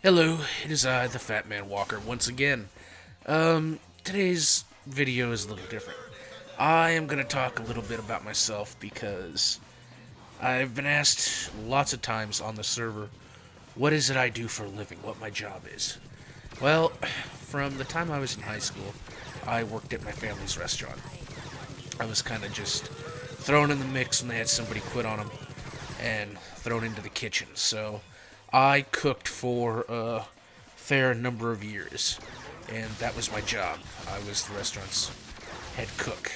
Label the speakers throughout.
Speaker 1: Hello, it is I, the Fat Man Walker, once again. Today's video is a little different. I am going to talk a little bit about myself because I've been asked lots of times on the server, what is it I do for a living, what my job is. Well, from the time I was in high school, I worked at my family's restaurant. I was kind of just thrown in the mix when they had somebody quit on them and thrown into the kitchen, so I cooked for a fair number of years, and that was my job. I was the restaurant's head cook.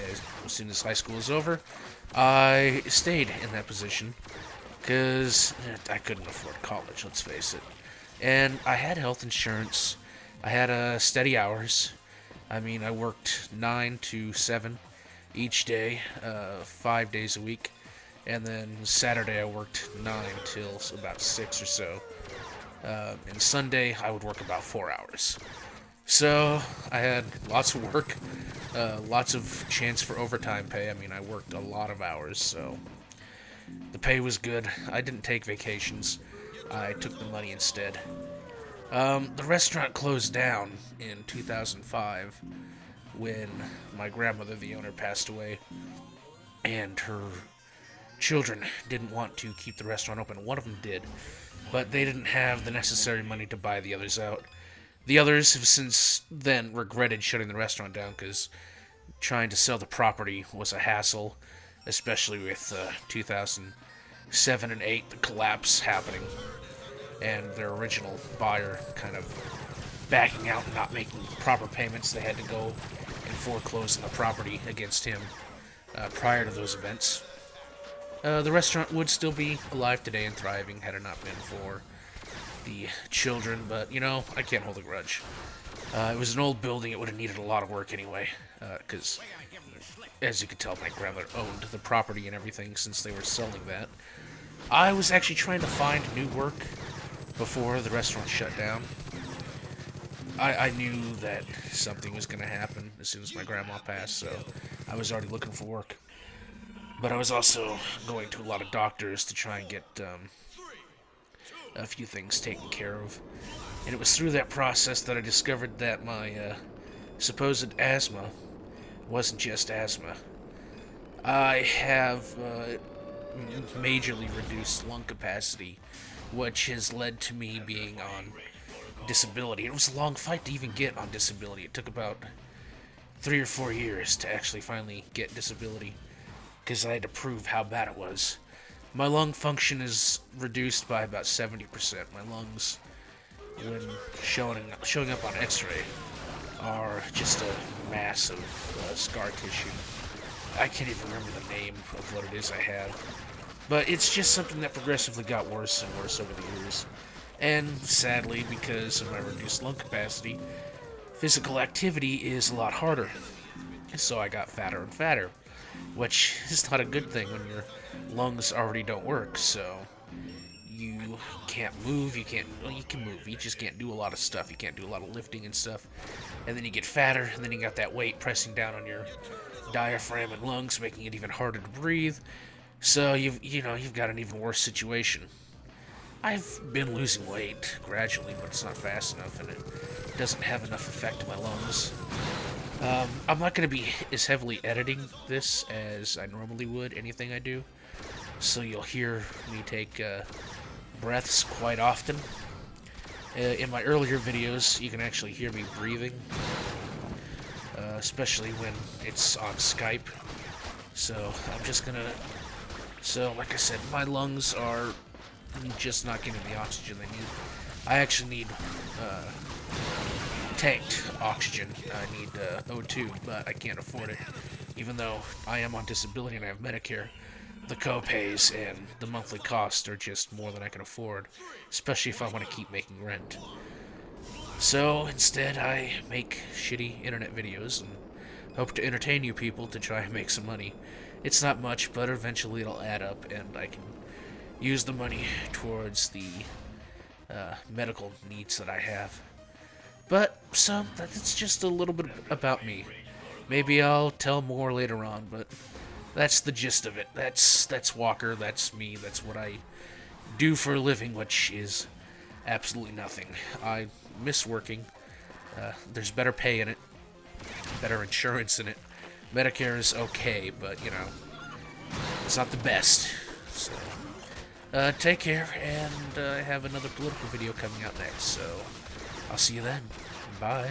Speaker 1: As soon as high school was over, I stayed in that position because I couldn't afford college, let's face it. And I had health insurance. I had steady hours. I mean, I worked 9 to 7 each day, 5 days a week. And then Saturday I worked 9 till about 6 or so. And Sunday I would work about 4 hours. So I had lots of work, lots of chance for overtime pay. I mean, I worked a lot of hours, so the pay was good. I didn't take vacations. I took the money instead. The restaurant closed down in 2005 when my grandmother, the owner, passed away, and her children didn't want to keep the restaurant open. One of them did, but they didn't have the necessary money to buy the others out. The others have since then regretted shutting the restaurant down because trying to sell the property was a hassle, especially with 2007 and 8, the collapse happening, and their original buyer kind of backing out and not making proper payments. They had to go and foreclose on the property against him prior to those events. The restaurant would still be alive today and thriving had it not been for the children, but, you know, I can't hold a grudge. It was an old building. It would have needed a lot of work anyway, because, as you can tell, my grandmother owned the property and everything since they were selling that. I was actually trying to find new work before the restaurant shut down. I knew that something was going to happen as soon as my grandma passed, so I was already looking for work. But I was also going to a lot of doctors to try and get a few things taken care of. And it was through that process that I discovered that my supposed asthma wasn't just asthma. I have majorly reduced lung capacity, which has led to me being on disability. It was a long fight to even get on disability. It took about 3 or 4 years to actually finally get disability, because I had to prove how bad it was. My lung function is reduced by about 70%. My lungs, when showing up on x-ray, are just a mass of scar tissue. I can't even remember the name of what it is I have. But it's just something that progressively got worse and worse over the years. And sadly, because of my reduced lung capacity, physical activity is a lot harder. So I got fatter and fatter, which is not a good thing when your lungs already don't work. So you can't move. You can move. You just can't do a lot of stuff. You can't do a lot of lifting and stuff. And then you get fatter, and then you got that weight pressing down on your diaphragm and lungs, making it even harder to breathe. So you've got an even worse situation. I've been losing weight gradually, but it's not fast enough, and it doesn't have enough effect on my lungs. I'm not going to be as heavily editing this as I normally would anything I do, so you'll hear me take breaths quite often. In my earlier videos, you can actually hear me breathing, especially when it's on Skype. So I'm just going to... So, like I said, my lungs are just not getting the oxygen they need. I actually need tanked oxygen. I need O2, but I can't afford it. Even though I am on disability and I have Medicare, the co-pays and the monthly costs are just more than I can afford, especially if I want to keep making rent. So instead, I make shitty internet videos and hope to entertain you people to try and make some money. It's not much, but eventually it'll add up, and I can use the money towards the medical needs that I have. But, so, that's just a little bit about me. Maybe I'll tell more later on, but that's the gist of it. That's Walker, that's me, that's what I do for a living, which is absolutely nothing. I miss working. There's better pay in it, better insurance in it. Medicare is okay, but, you know, it's not the best. So, take care, and I have another political video coming out next, so I'll see you then. Bye.